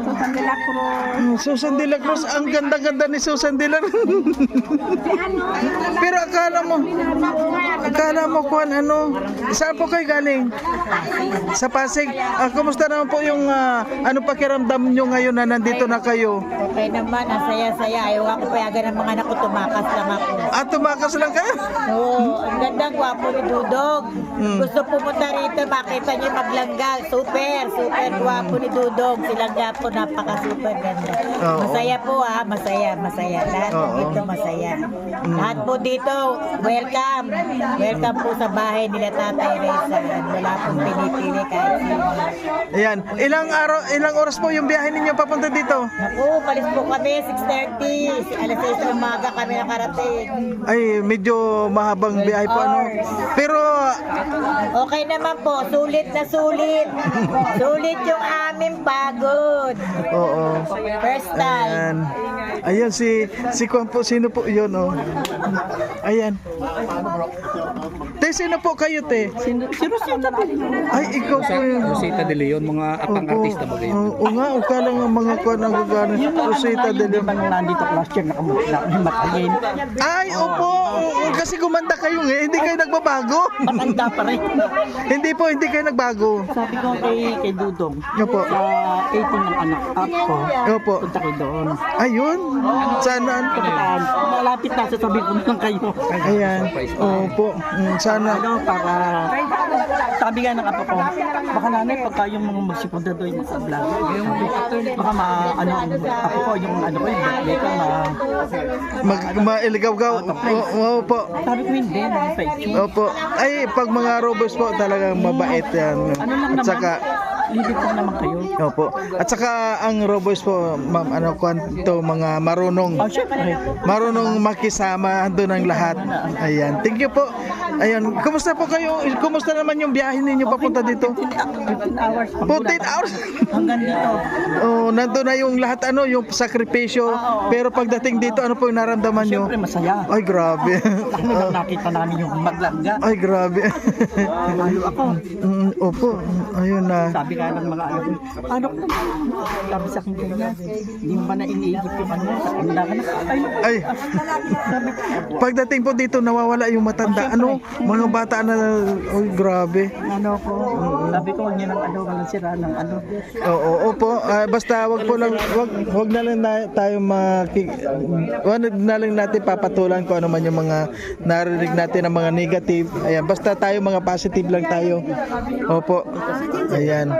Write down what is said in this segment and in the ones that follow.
Susan de la Cruz. Susan de la Cruz, ang ganda-ganda ni Susan de la Cruz. Pero akala mo kung ano, saan po kayo galing? Sa Pasig. Kumusta naman po yung ano pakiramdam nyo ngayon na nandito na kayo? Okay naman, ang saya-saya. Ayaw ako payagan ng mga anak ko, tumakas lang ako. Tumakas lang kayo? Oo, ang gandang gwapo ni Dudong. Gusto pumunta rito, makita niyo maglangga. Super gwapo ni Dudong. Silang po napaka-super ganda. Oo. Masaya po masaya. Lahat po dito masaya. Lahat po dito, welcome. Welcome po sa bahay nila Tatay Reza. Wala pong pinipili kahit sino. Ayan, ilang oras po yung biyahe ninyo papunta dito? Naku, palis po kami, 6:30. Alas 6 ng umaga kami nakarating. Ay, medyo mahabang biyahe po ano. Pero Okay naman po, sulit na sulit. Sulit yung aming pagod. oo. First time. Ayan si Kwan po, sino po 'yon oh. Ayan. Te, sino po kayo, te? Si Rosita po. Ay, ikaw po yun. Rosita de Leon, mga apang artista ba kayo? Oo nga, ukala nga mga Kwan ang gagana. Rosita de Leon. Nandito last year nakamatayin. Ay, opo. Kasi gumanda kayo hindi kayo nagbabago. Matanda pa rin. Hindi kayo nagbago. Sabi ko kay Dudong, Opo. sa 18 ng anak ko, Opo. punta kayo doon. Ayun. Sana. Kapitan, malapit na sasabihin ko lang kayo. Ayan. Opo. Sana. Para sabi nga ng apo ko, baka nanay pagka yung mga magsipunta doon yung sa vlog, baka apo ko yung yung birthday ko Mailigaw-gaw. Opo. sabi ko hindi, mga Opo. Ay, pag mga robos po talagang mabait yan. At saka Lilit ko naman kayo. opo. At saka ang Roboys po, ma'am, kwanto mga marunong. Syempre. Marunong makisama doon ang lahat. Ayan. Thank you po. Ayan. Kumusta po kayo? Kumusta naman yung biyahe ninyo papunta dito? 15 hours. 48 hours. Hanggang dito. Oh, nandun na yung lahat yung sakripisyo. Pero pagdating dito, ano po yung naramdaman nyo? Syempre masaya. Ay, grabe. Ano nang nakita namin yung maglangga. Ay, grabe. Halo ako. Opo. Ayun na. Sabi nga ng mga anak ko, ano ko? Sabi sa akin ganyan. Hindi mo ba na iniisip yung ano? Handa ka na. Ay. Pagdating po dito, nawawala yung matanda. Ano? Mga bata na, ay, grabe. Ano ko? Sabi ko, huwag niya ng walang sira ng ano. Oo, opo. Basta wag po lang, wag na lang tayo wag na lang natin papatulan kung ano man yung mga narinig natin ng mga negative. Ayan, basta tayo mga positive lang tayo. Opo. Ayan.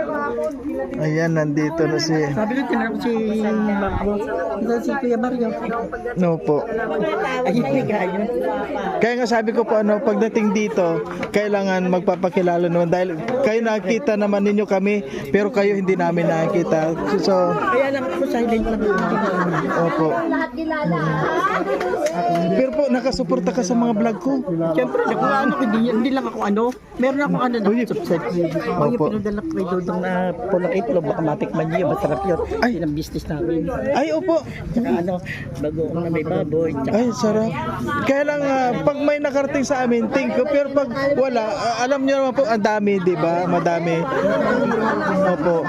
Ayan, nandito na si... Sabi ko, tinanong si Marco. Si Kuya Mario. No po. Ayun, kayo. Kaya nga sabi ko po pagdating dito, kailangan magpapakilala naman dahil kayo nakita naman ninyo kami, pero kayo hindi namin nakikita. So, Kaya lang ako silent lang. opo. Pero po, nakasuporta ka sa mga vlog ko. Siyempre, hindi lang ako meron akong na subscribe. Yung Opo. pinadala ko kay Dodong na pulang itlog, baka matikman niyo, masarap yun. Ay, ang business namin. Ay, opo. Tsaka bago na may baboy. Tsaka, Ay, sarap. Kaya lang, pag may nakarating sa amin, thank you. Pero pag wala, alam niyo naman po, ang dami, di ba? Madami. Opo.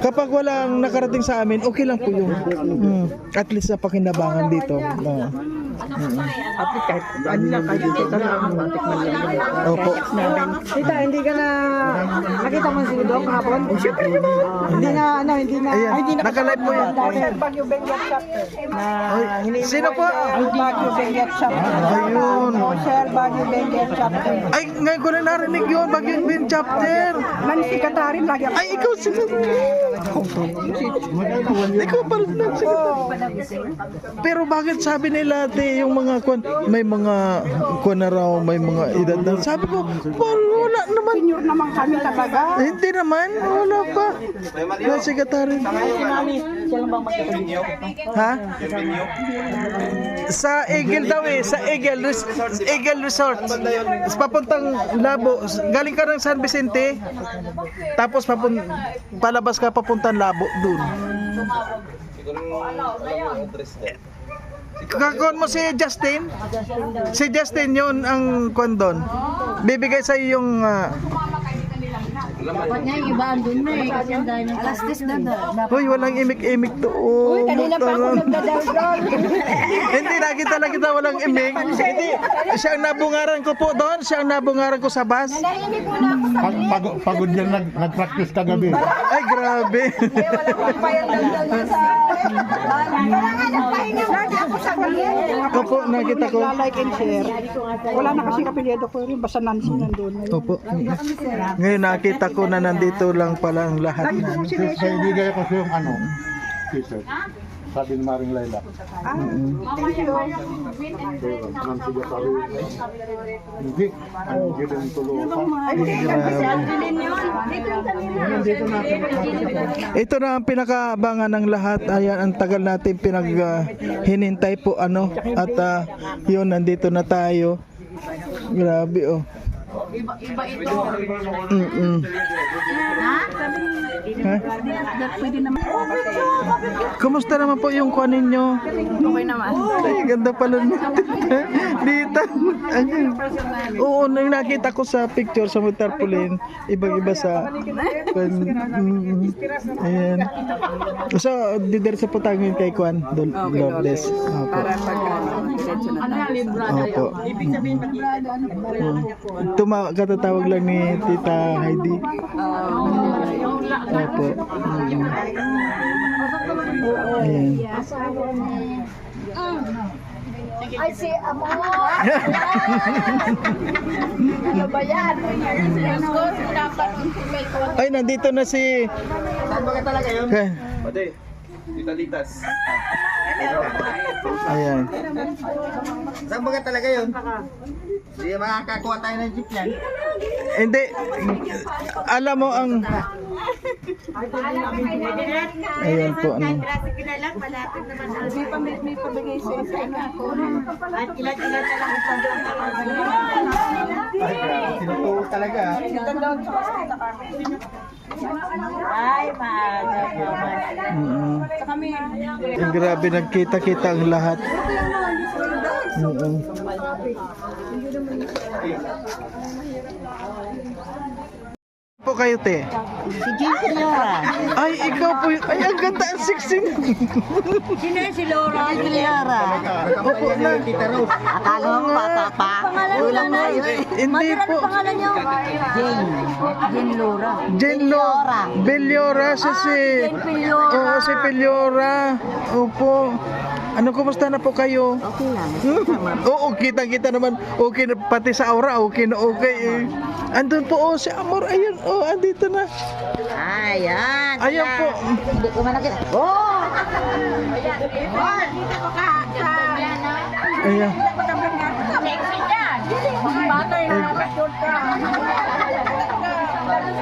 Kapag walang nakarating sa amin, okay lang po yun. At least sa pakinabangan dito. at least kahit ano lang, kahit ito talaga matikman lang. Opo. Tita, hindi ka na nakita mo si Dudong kahapon? Siyempre naman. Hindi na Ayan, naka-live po yan. Bagyo Benguet chapter. Sino po? Bagyo Benguet chapter. Ayun. Share Bagyo Benguet chapter. Ay, ngayon ko na narinig yun. Bagyo bin chapter. Nancy Katarin lagi ako. Ay, ikaw sino? Ikaw pala Pero bakit sabi nila yung mga may mga na raw, may mga edad na. Sabi ko, wala naman. Senior naman kami talaga. Hindi naman, wala pa. Nancy Katarin. Ha? Sa Eagle daw sa Eagle Resort. Papuntang Labo. Galing ka ng San Vicente. Tapos palabas ka papuntang Labo dun. Kakon mo si Justin? Si Justin yun ang kondon. Bibigay sa yung Dapat nga yung iba andun na eh. Kasi ang dahil ng alas 10 na na. Uy, walang imik-imik to. Uy, Kanina pa ako nagdadaldal. Hindi, nakita lang kita walang imik. Hindi, siya ang nabungaran ko po doon. Siya ang nabungaran ko sa bus. Nahimik muna ako sa Pagod yan nag-practice kagabi. Ay, grabe. walang payang-daldal na sa... Kailangan nagpahinga lagi ako sa galing. Opo, nakita ko. Like and share. Wala na kasi kapilyedo ko rin. Basta Nancy nandun. Opo. Ngayon nakita ko na nandito lang pala ang lahat na. Sa ibigay ko siya yung t-shirt. Sabi ni Maring Laila. Hindi. Ang gilang tulo. Ito na ang pinakaabangan ng lahat. Ayan, ang tagal natin hinintay po ano. At yun, nandito na tayo. Grabe oh. Iba ito. Ha? Kumusta naman po yung kuha ninyo? Okay naman. Ay, ganda pala nito. Dito. Oo, nung nakita ko sa picture sa tarpaulin, ibang-iba sa... Ayan. So, didiretso po tayo ngayon kay Kwan, Lourdes. Opo. Opo. Katatawag lang ni Tita Heidi. Opo. Ayan. Ay, si Amo! Ano ba yan? Ay, nandito na si... Saan ba ka talaga yun? Okay. Tita-litas. Ayan. Saan ba ka talaga yun? Hindi makakakuha tayo ng jeep yan. Hindi. Alam mo ang... Ayan po. Ano. May pabigay sa ako. At ilan-ilan na lang ito. Ay, grabe. Sinutuwa talaga. Ay, maaga naman. Grabe, nagkita-kita ang lahat. Po kayo, te? Si Jim Pilara. Ay, ikaw po yun. Ay, ang ganda ang siksing. Sino yun si Laura? Jim Pilara. Opo na. Tita Rose. Akala mo bata pa? Wala na yun. Hindi po. Pangalan niyo? Jane. Jane Laura. Jane Beliora siya si... Jane Pilara. Oo, si Beliora. Opo. Ano, kumusta na po kayo? Okay lang. Oo, kita-kita naman. Okay na, pati sa aura, okay na okay eh. Andun po, oh, si Amor. Ayun, oh, andito na. Ayan. Ayan po. Hindi ko man nakita. Oh! Ayan.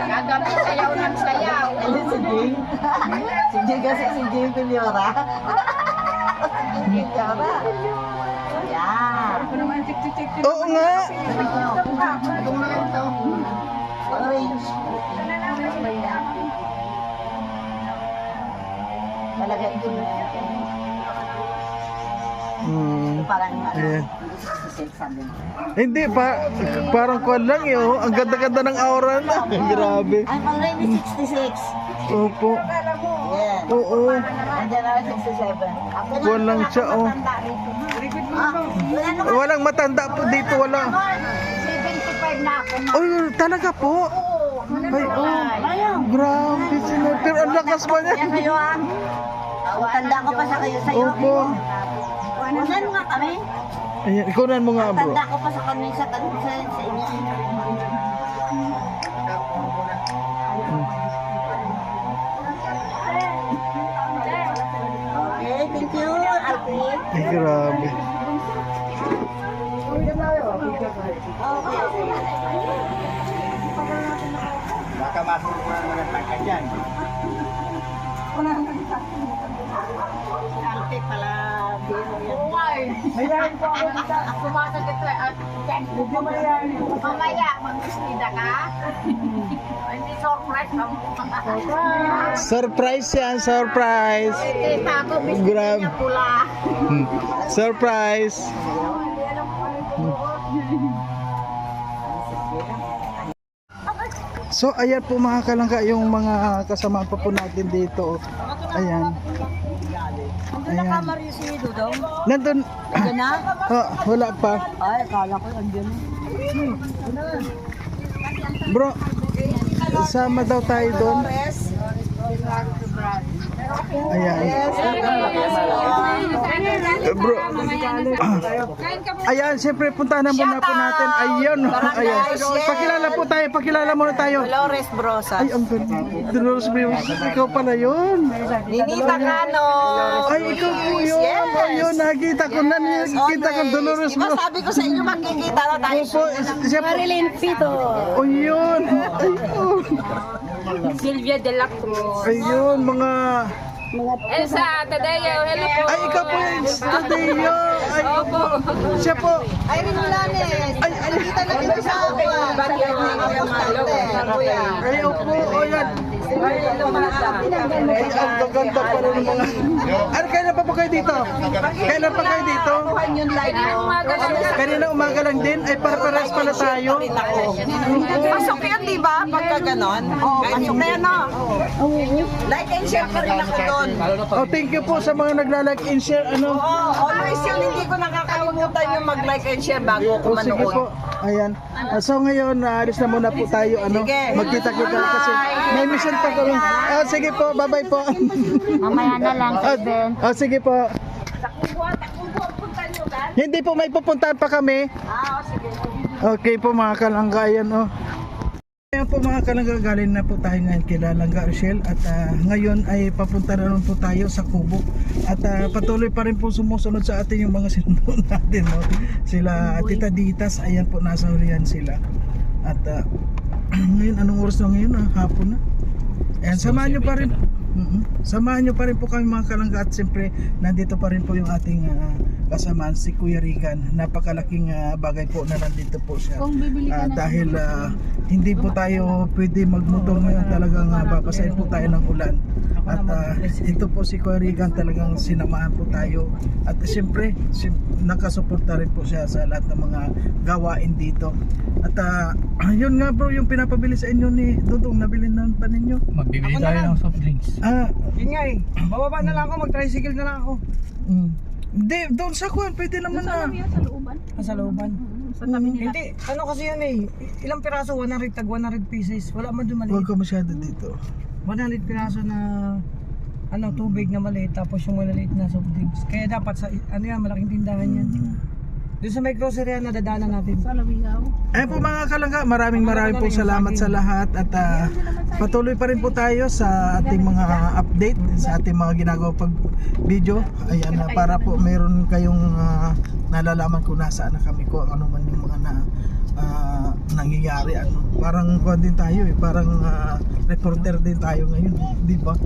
Gagabi sayaw ng sayaw. Si Jane. Si Jane kasi si Jane Pilara. Ayan. Oo nga. Orange. Talaga ito. Parang Ayan. Hindi, parang kuwan lang eh. Oh. Ang ganda-ganda ng aura na. Grabe. I'm already 66. Opo. Yeah. Oo. Nandiyan na 67. Ako na Kuwan lang siya, oh. matanda rito. Wala na Walang matanda po dito, wala. 75 na ako. Ay, talaga po. Ay, oh. Grabe sila. Pero ang lakas pa niya. Kaya kayo ah. Tanda ko pa sa kayo sa'yo. Opo. Kunan mo nga kami. Ayan, ikunan mo nga, bro. Tanda ko pa sa kami sa inyo. Okay, thank you, Alfred. Ay, grabe. Baka masuk mo naman ang tangka dyan. Ante pala. Mayayain po ako dito. Sumasag ito at medyo mayayain po. Mamaya, mag-isnida ka. Hindi surprise lang. Surprise yan, surprise. Kita ko, biscuit Grabe. niya pula. Surprise. So ayan po mga kalangga yung mga kasama pa po natin dito. Ayan. Ayan. Si Dudong. Nandun. Yan na? Wala pa. Ay, kala ko andyan. Bro, sama daw tayo doon. Ayan. Bro. Ayan, siyempre puntahan na muna po natin. Ayun. Ayan. Pakilala muna tayo. Dolores Brosa. Ay, ang ganda. Dolores Briones. Ikaw pala yun. Ninita Cano. Ay, ikaw po yun. Ayun, nakita ko na. Nakita ko Dolores Diba Briones. sabi ko sa inyo magkikita na tayo. Opo, siya po. Marilyn Pito. Ayun. Ayun. Silvia de la Cruz. Ayun, mga... Elsa Tadeo, hello po. Ay, ikaw po yung studio. Ay, siya po. Irene Mulanes. Ay, Nakita na dito sa ako. Ay, opo. Ayan. Ay, ang gaganda pa rin ng mga... Ano, kailan pa po kayo dito? Kailan pa kayo dito? Kanina umaga lang din? Ay, para-paras pala tayo. Pasok yan, di ba? Pagka ganon. Pasok na yan, no? Like and share pa rin ako doon. Oh, thank you po sa mga nagla-like and share. Ano? Always yun, hindi ko nakakalimutan yung mag-like and share bago ako Oh, sige manood. po. Ayan. So ngayon, alis na muna po tayo. Ano? Sige. Magkita-kita kasi may mission pa kami. Sige po, bye-bye po. Mamaya na lang, Ben. Sige po. Hindi po, may pupuntahan pa kami. Okay po mga kalangga, ayan oh. Ayan po mga kalangga, galing na po tayo ngayon kila Langga Rochelle at ngayon ay papunta na rin po tayo sa Kubo at patuloy pa rin po sumusunod sa atin yung mga sinundo natin, no? Sila Tita Ditas, ayan po nasa hulihan sila at ngayon anong oras na ngayon? Hapon na. Ayan, samahan nyo pa rin. Samahan nyo pa rin po kami mga kalangga at siyempre nandito pa rin po yung ating kasamaan si Kuya Regan. Napakalaking bagay po na nandito po siya dahil hindi po tayo pwede magmotor ngayon, talagang babasahin po tayo ng ulan at ito po si Kuya Regan, talagang sinamahan po tayo at siyempre nakasuporta rin po siya sa lahat ng mga gawain dito at yun nga bro, yung pinapabili sa inyo ni Dudong, nabili na pa ninyo? Magbibili tayo ng soft drinks. Yun nga eh. Bababa na lang ako, mag-tricycle na lang ako. Hindi, doon sa kuwan, pwede naman na. Sa looban. Hindi, ano kasi yun eh. Ilang piraso? 100 tag 100 pieces. Wala man doon Huwag maliit. ka masyado dito. 100 piraso na tubig na maliit, tapos yung maliliit na soft drinks. Kaya dapat sa malaking tindahan yan. Doon sa may grocery na dadaanan natin. Ayun po mga kalangga, maraming po salamat sa lahat at patuloy pa rin po tayo sa ating mga update, sa ating mga ginagawa pag video. Ayan, para po meron kayong nalalaman kung nasaan na kami, kung ano man yung mga nangyayari. Parang kuwan din tayo eh, parang reporter din tayo ngayon, di ba?